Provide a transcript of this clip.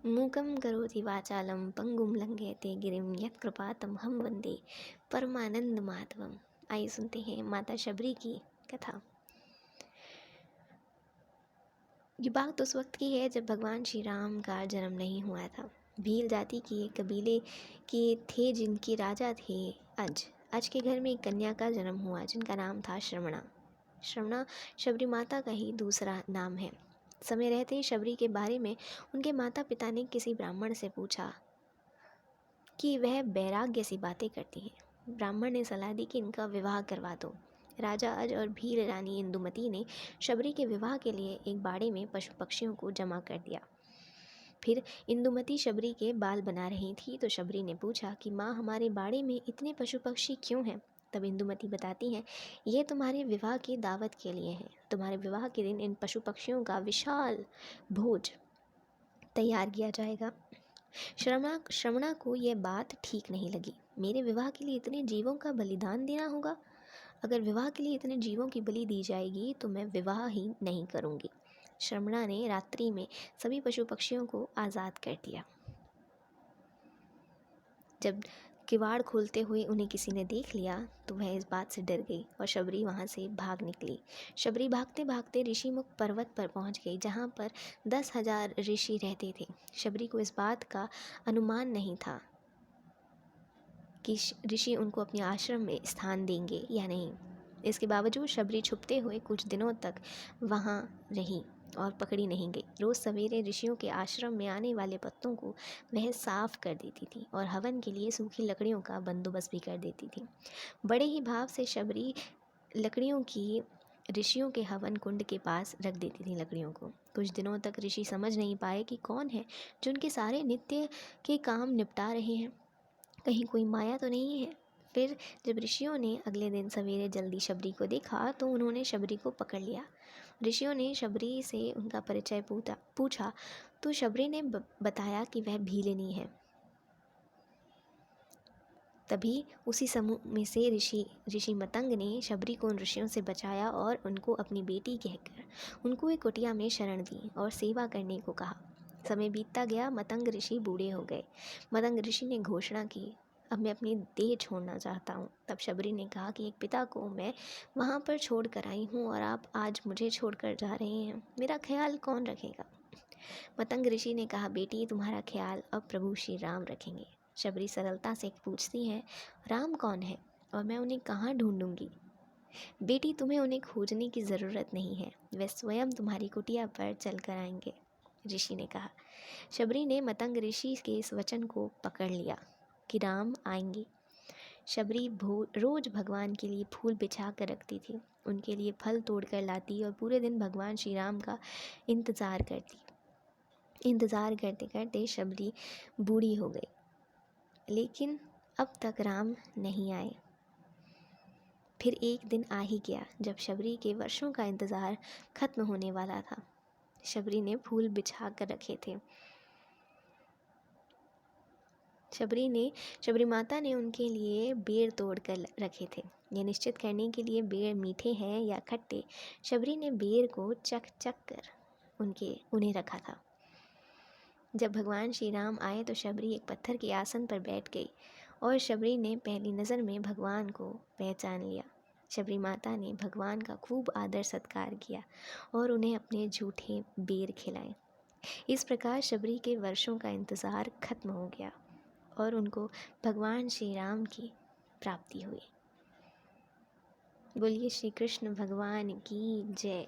मूकं करोति वाचालं पंगुं लंघयते गिरिं यत्कृपातमहं वन्दे परमानंद माधवम। आइए सुनते हैं माता शबरी की कथा। ये बात उस वक्त की है जब भगवान श्री राम का जन्म नहीं हुआ था। भील जाति की एक कबीले के थे जिनके राजा थे अज। अज के घर में एक कन्या का जन्म हुआ जिनका नाम था श्रवणा। श्रवणा शबरी माता का ही दूसरा नाम है। समय रहते शबरी के बारे में उनके माता पिता ने किसी ब्राह्मण से पूछा कि वह वैराग्य सी बातें करती हैं। ब्राह्मण ने सलाह दी कि इनका विवाह करवा दो। राजा अज और भील रानी इंदुमती ने शबरी के विवाह के लिए एक बाड़े में पशु पक्षियों को जमा कर दिया। फिर इंदुमती शबरी के बाल बना रही थी तो शबरी ने पूछा कि माँ, हमारे बाड़े में इतने पशु पक्षी क्यों हैं? तब इंदुमती बताती हैं, ये तुम्हारे विवाह की दावत के लिए हैं। तुम्हारे विवाह के दिन इन पशु पक्षियों का विशाल भोज तैयार किया जाएगा। श्रवणा को यह बात ठीक नहीं लगी। मेरे विवाह के लिए इतने जीवों का बलिदान देना होगा? अगर विवाह के लिए इतने जीवों की बलि दी जाएगी तो मैं विवाह ही नहीं करूँगी। श्रवणा ने रात्रि में सभी पशु पक्षियों को आज़ाद कर दिया। जब किवाड़ खोलते हुए उन्हें किसी ने देख लिया तो वह इस बात से डर गई और शबरी वहाँ से भाग निकली। शबरी भागते भागते ऋषिमुख पर्वत पर पहुँच गई जहाँ पर 10,000 ऋषि रहते थे। शबरी को इस बात का अनुमान नहीं था कि ऋषि उनको अपने आश्रम में स्थान देंगे या नहीं। इसके बावजूद शबरी छुपते हुए कुछ दिनों तक वहाँ रही और पकड़ी नहीं गई। रोज़ सवेरे ऋषियों के आश्रम में आने वाले पत्तों को वह साफ कर देती थी और हवन के लिए सूखी लकड़ियों का बंदोबस्त भी कर देती थी। बड़े ही भाव से शबरी लकड़ियों की ऋषियों के हवन कुंड के पास रख देती थी लकड़ियों को। कुछ दिनों तक ऋषि समझ नहीं पाए कि कौन है जो उनके सारे नित्य के काम निपटा रहे हैं। कहीं कोई माया तो नहीं है। फिर जब ऋषियों ने अगले दिन सवेरे जल्दी शबरी को देखा तो उन्होंने शबरी को पकड़ लिया। ऋषियों ने शबरी से उनका परिचय पूछा तो शबरी ने बताया कि वह भीलिनी है। तभी उसी समूह में से ऋषि मतंग ने शबरी को उन ऋषियों से बचाया और उनको अपनी बेटी कहकर उनको एक कुटिया में शरण दी और सेवा करने को कहा। समय बीतता गया, मतंग ऋषि बूढ़े हो गए। मतंग ऋषि ने घोषणा की, अब मैं अपनी देह छोड़ना चाहता हूँ। तब शबरी ने कहा कि एक पिता को मैं वहाँ पर छोड़ कर आई हूँ और आप आज मुझे छोड़कर जा रहे हैं, मेरा ख्याल कौन रखेगा? मतंग ऋषि ने कहा, बेटी, तुम्हारा ख्याल अब प्रभु श्री राम रखेंगे। शबरी सरलता से पूछती है, राम कौन है और मैं उन्हें कहाँ ढूंढूंगी? बेटी, तुम्हें उन्हें खोजने की ज़रूरत नहीं है, वे स्वयं तुम्हारी कुटिया पर चल कर आएंगे, ऋषि ने कहा। शबरी ने मतंग ऋषि के इस वचन को पकड़ लिया कि राम आएंगे। शबरी रोज भगवान के लिए फूल बिछा कर रखती थी, उनके लिए फल तोड़ कर लाती और पूरे दिन भगवान श्री राम का इंतज़ार करती। इंतज़ार करते करते शबरी बूढ़ी हो गई, लेकिन अब तक राम नहीं आए। फिर एक दिन आ ही गया जब शबरी के वर्षों का इंतज़ार खत्म होने वाला था। शबरी ने फूल बिछा कर रखे थे। शबरी माता ने उनके लिए बेर तोड़ कर रखे थे। यह निश्चित करने के लिए बेर मीठे हैं या खट्टे, शबरी ने बेर को चख कर उन्हें रखा था। जब भगवान श्री राम आए तो शबरी एक पत्थर के आसन पर बैठ गई और शबरी ने पहली नज़र में भगवान को पहचान लिया। शबरी माता ने भगवान का खूब आदर सत्कार किया और उन्हें अपने झूठे बेर खिलाए। इस प्रकार शबरी के वर्षों का इंतज़ार खत्म हो गया और उनको भगवान श्री राम की प्राप्ति हुई। बोलिए श्री कृष्ण भगवान की जय।